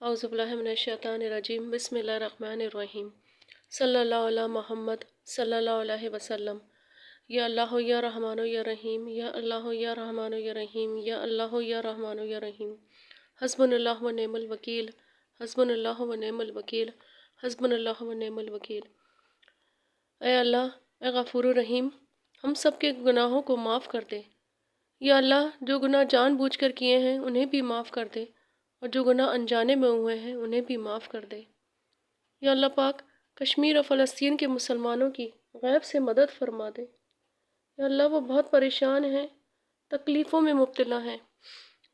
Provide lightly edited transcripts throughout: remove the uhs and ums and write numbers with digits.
اعوذ باللہ من الشیطان الرجیم بسم اللہ الرحمن الرحیم صلی اللہ علیہ محمد صلی اللہ علیہ وسلم۔ یا اللہ یا رحمان یا رحیم، یا اللہ یا رحمان یا رحیم، یا اللہ یا رحمان یا رحیم۔ حسبنا اللہ و نعم الوکیل، حسبنا اللہ و نعم الوکیل، حسبنا اللہ و نعم الوکیل۔ اے اللہ، اے غفور الرحیم، ہم سب کے گناہوں کو معاف کر دے۔ یا اللہ، جو گناہ جان بوجھ کر کیے ہیں انہیں بھی معاف کر دے، اور جو گناہ انجانے میں ہوئے ہیں انہیں بھی معاف کر دے۔ یا اللہ پاک، کشمیر اور فلسطین کے مسلمانوں کی غیب سے مدد فرما دے۔ یا اللہ، وہ بہت پریشان ہیں، تکلیفوں میں مبتلا ہیں۔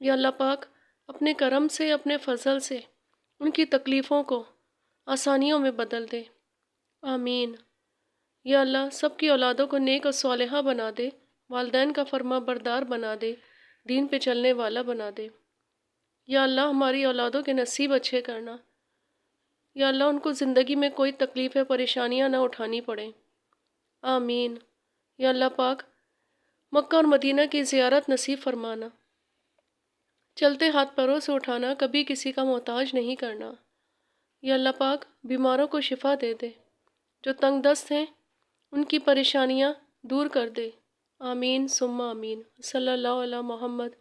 یا اللہ پاک، اپنے کرم سے، اپنے فضل سے ان کی تکلیفوں کو آسانیوں میں بدل دے، آمین۔ یا اللہ، سب کی اولادوں کو نیک اور صالحہ بنا دے، والدین کا فرما بردار بنا دے، دین پہ چلنے والا بنا دے۔ یا اللہ، ہماری اولادوں کے نصیب اچھے کرنا۔ یا اللہ، ان کو زندگی میں کوئی تکلیفیں پریشانیاں نہ اٹھانی پڑیں، آمین۔ یا اللہ پاک، مکہ اور مدینہ کی زیارت نصیب فرمانا، چلتے ہاتھ پیروں سے اٹھانا، کبھی کسی کا محتاج نہیں کرنا۔ یا اللہ پاک، بیماروں کو شفا دے دے، جو تنگ دست ہیں ان کی پریشانیاں دور کر دے، آمین ثم آمین۔ صلی اللہ علیہ محمد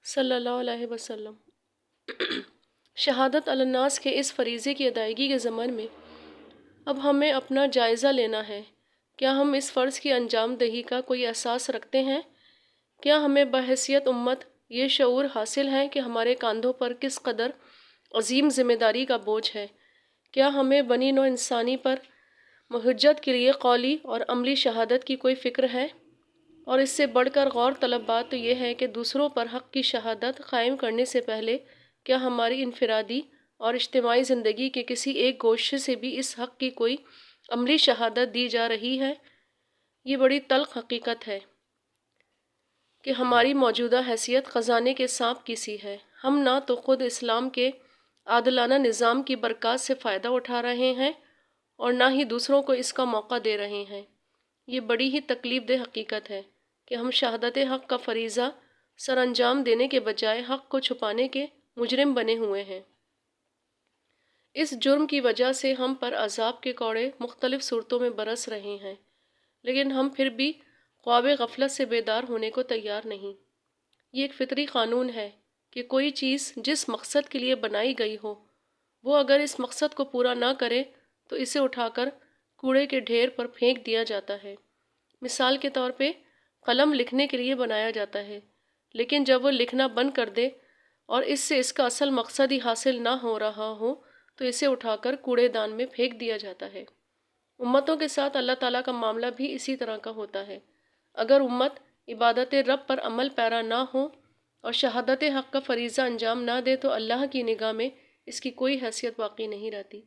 صلی اللہ علیہ وسلم۔ شہادت علی الناس کے اس فریضے کی ادائیگی کے ضمن میں اب ہمیں اپنا جائزہ لینا ہے۔ کیا ہم اس فرض کی انجام دہی کا کوئی احساس رکھتے ہیں؟ کیا ہمیں بحیثیت امت یہ شعور حاصل ہے کہ ہمارے کاندھوں پر کس قدر عظیم ذمہ داری کا بوجھ ہے؟ کیا ہمیں بنی نوع انسانی پر محجت کے لیے قولی اور عملی شہادت کی کوئی فکر ہے؟ اور اس سے بڑھ کر غور طلب بات تو یہ ہے کہ دوسروں پر حق کی شہادت قائم کرنے سے پہلے کیا ہماری انفرادی اور اجتماعی زندگی کے کسی ایک گوشے سے بھی اس حق کی کوئی عملی شہادت دی جا رہی ہے؟ یہ بڑی تلخ حقیقت ہے کہ ہماری موجودہ حیثیت خزانے کے سانپ کی سی ہے۔ ہم نہ تو خود اسلام کے عادلانہ نظام کی برکات سے فائدہ اٹھا رہے ہیں اور نہ ہی دوسروں کو اس کا موقع دے رہے ہیں۔ یہ بڑی ہی تکلیف دہ حقیقت ہے کہ ہم شہادت حق کا فریضہ سر انجام دینے کے بجائے حق کو چھپانے کے مجرم بنے ہوئے ہیں۔ اس جرم کی وجہ سے ہم پر عذاب کے کوڑے مختلف صورتوں میں برس رہے ہیں، لیکن ہم پھر بھی خواب غفلت سے بیدار ہونے کو تیار نہیں۔ یہ ایک فطری قانون ہے کہ کوئی چیز جس مقصد کے لیے بنائی گئی ہو، وہ اگر اس مقصد کو پورا نہ کرے تو اسے اٹھا کر کوڑے کے ڈھیر پر پھینک دیا جاتا ہے۔ مثال کے طور پہ قلم لکھنے کے لیے بنایا جاتا ہے، لیکن جب وہ لکھنا بند کر دے اور اس سے اس کا اصل مقصد ہی حاصل نہ ہو رہا ہو تو اسے اٹھا کر کوڑے دان میں پھینک دیا جاتا ہے۔ امتوں کے ساتھ اللہ تعالیٰ کا معاملہ بھی اسی طرح کا ہوتا ہے۔ اگر امت عبادت رب پر عمل پیرا نہ ہو اور شہادت حق کا فریضہ انجام نہ دے تو اللہ کی نگاہ میں اس کی کوئی حیثیت باقی نہیں رہتی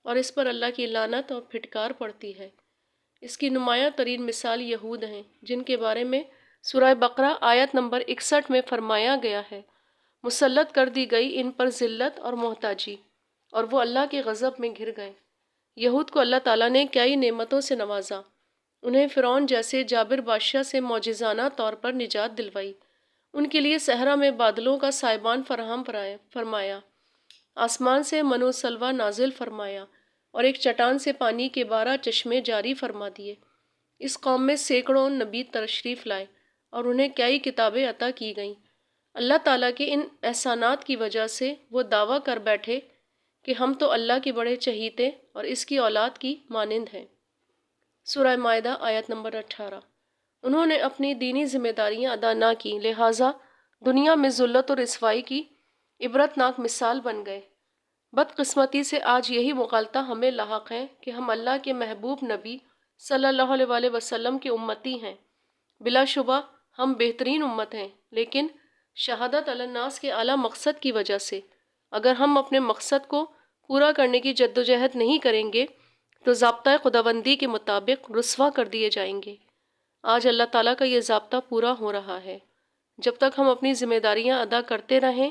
اور اس پر اللہ کی لعنت اور پھٹکار پڑتی ہے۔ اس کی نمایاں ترین مثال یہود ہیں، جن کے بارے میں سورہ بقرہ آیت نمبر 61 میں فرمایا گیا ہے، مسلط کر دی گئی ان پر ذلت اور محتاجی، اور وہ اللہ کے غضب میں گھر گئے۔ یہود کو اللہ تعالیٰ نے کئی نعمتوں سے نوازا، انہیں فرعون جیسے جابر بادشاہ سے معجزانہ طور پر نجات دلوائی، ان کے لیے صحرا میں بادلوں کا سائبان فراہم فرمایا، آسمان سے من و سلویٰ نازل فرمایا اور ایک چٹان سے پانی کے 12 چشمے جاری فرما دیے۔ اس قوم میں سینکڑوں نبی تشریف لائے اور انہیں کئی کتابیں عطا کی گئیں۔ اللہ تعالیٰ کے ان احسانات کی وجہ سے وہ دعویٰ کر بیٹھے کہ ہم تو اللہ کے بڑے چہیتے اور اس کی اولاد کی مانند ہیں۔ سورہ مائدہ آیت نمبر 18۔ انہوں نے اپنی دینی ذمہ داریاں ادا نہ کی، لہٰذا دنیا میں ذلت اور رسوائی کی عبرتناک مثال بن گئے۔ بدقسمتی سے آج یہی مغالطہ ہمیں لاحق ہے کہ ہم اللہ کے محبوب نبی صلی اللہ علیہ وآلہ وسلم کے امتی ہیں۔ بلا شبہ ہم بہترین امت ہیں، لیکن شہادت علی الناس کے اعلیٰ مقصد کی وجہ سے اگر ہم اپنے مقصد کو پورا کرنے کی جدوجہد نہیں کریں گے تو ضابطۂ خداوندی کے مطابق رسوا کر دیے جائیں گے۔ آج اللہ تعالیٰ کا یہ ضابطہ پورا ہو رہا ہے۔ جب تک ہم اپنی ذمہ داریاں ادا کرتے رہیں،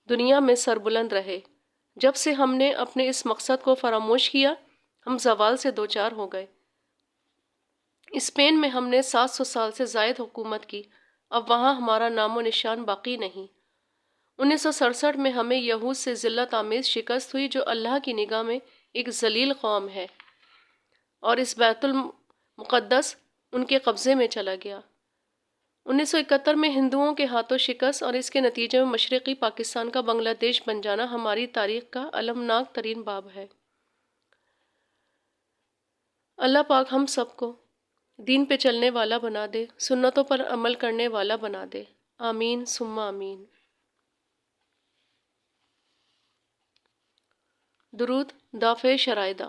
دنیا میں سربلند رہے۔ جب سے ہم نے اپنے اس مقصد کو فراموش کیا، ہم زوال سے دوچار ہو گئے۔ اسپین میں ہم نے 700 سال سے زائد حکومت کی، اب وہاں ہمارا نام و نشان باقی نہیں۔ 1967 میں ہمیں یہود سے ذلت آمیز شکست ہوئی جو اللہ کی نگاہ میں ایک ذلیل قوم ہے، اور اس بیت المقدس ان کے قبضے میں چلا گیا۔ 1971 میں ہندوؤں کے ہاتھوں شکست اور اس کے نتیجے میں مشرقی پاکستان کا بنگلہ دیش بن جانا ہماری تاریخ کا المناک ترین باب ہے۔ اللہ پاک ہم سب کو دین پہ چلنے والا بنا دے، سنتوں پر عمل کرنے والا بنا دے، آمین ثم آمین۔ درود دافع شرائدہ۔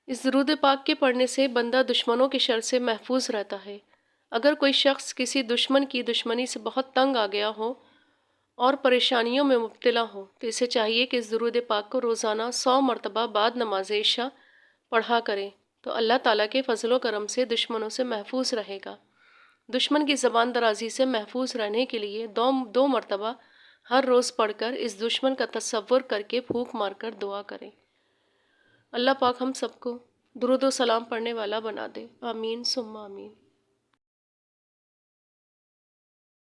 اس درود پاک کے پڑھنے سے بندہ دشمنوں کے شر سے محفوظ رہتا ہے۔ اگر کوئی شخص کسی دشمن کی دشمنی سے بہت تنگ آ گیا ہو اور پریشانیوں میں مبتلا ہو تو اسے چاہیے کہ اس درود پاک کو روزانہ 100 مرتبہ بعد نماز عشاء پڑھا کرے تو اللہ تعالیٰ کے فضل و کرم سے دشمنوں سے محفوظ رہے گا۔ دشمن کی زبان درازی سے محفوظ رہنے کے لیے دو مرتبہ ہر روز پڑھ کر اس دشمن کا تصور کر کے پھونک مار کر دعا کریں۔ اللہ پاک ہم سب کو درود و سلام پڑھنے والا بنا دے، آمین ثم آمین۔